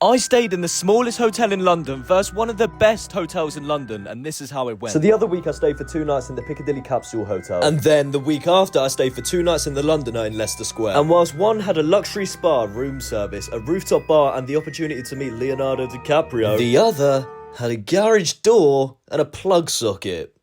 I stayed in the smallest hotel in London versus one of the best hotels in London, and this is how it went. So the other week I stayed for 2 nights in the Piccadilly Capsule Hotel. And then the week after I stayed for 2 nights in the Londoner in Leicester Square. And whilst one had a luxury spa, room service, a rooftop bar and the opportunity to meet Leonardo DiCaprio, the other had a garage door and a plug socket.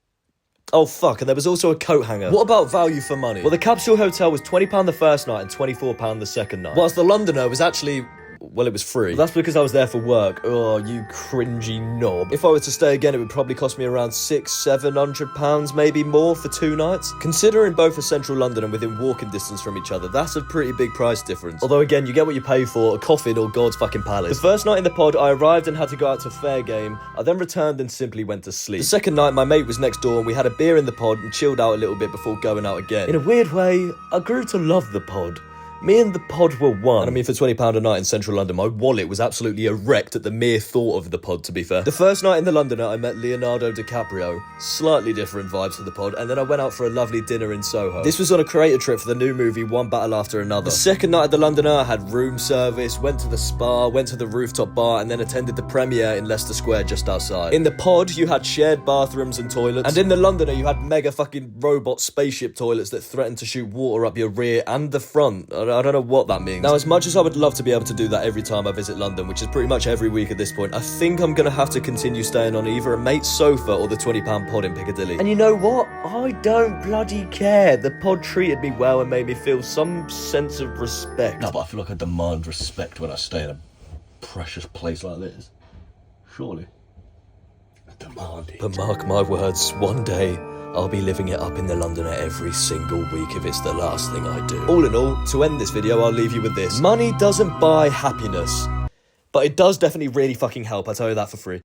oh fuck, and there was also a coat hanger. What about value for money? Well, the Capsule Hotel was £20 the first night and £24 the second night. Whilst the Londoner was actually... well, it was free. Well, that's because I was there for work. Oh, you cringy knob. If I were to stay again, it would probably cost me around £600-700, maybe more, for 2 nights. Considering both are central London and within walking distance from each other, that's a pretty big price difference. Although again, you get what you pay for, a coffin or God's fucking palace. The first night in the pod, I arrived and had to go out to fair game. I then returned and simply went to sleep. The second night, my mate was next door and we had a beer in the pod and chilled out a little bit before going out again. In a weird way, I grew to love the pod. Me and the pod were one. And I mean, for £20 a night in central London, my wallet was absolutely erect at the mere thought of the pod, to be fair. The first night in the Londoner, I met Leonardo DiCaprio. Slightly different vibes for the pod. And then I went out for a lovely dinner in Soho. This was on a creator trip for the new movie, One Battle After Another. The second night at the Londoner, I had room service, went to the spa, went to the rooftop bar, and then attended the premiere in Leicester Square just outside. In the pod, you had shared bathrooms and toilets. And in the Londoner, you had mega fucking robot spaceship toilets that threatened to shoot water up your rear and the front. I don't know what that means. Now, as much as I would love to be able to do that every time I visit London, which is pretty much every week at this point, I think I'm gonna have to continue staying on either a mate's sofa or the £20 pod in Piccadilly. And you know what? I don't bloody care. The pod treated me well and made me feel some sense of respect. No, but I feel like I demand respect when I stay in a precious place like this. Surely. I demand it. But mark my words, one day I'll be living it up in the Londoner every single week if it's the last thing I do. All in all, to end this video, I'll leave you with this. Money doesn't buy happiness, but it does definitely really fucking help, I tell you that for free.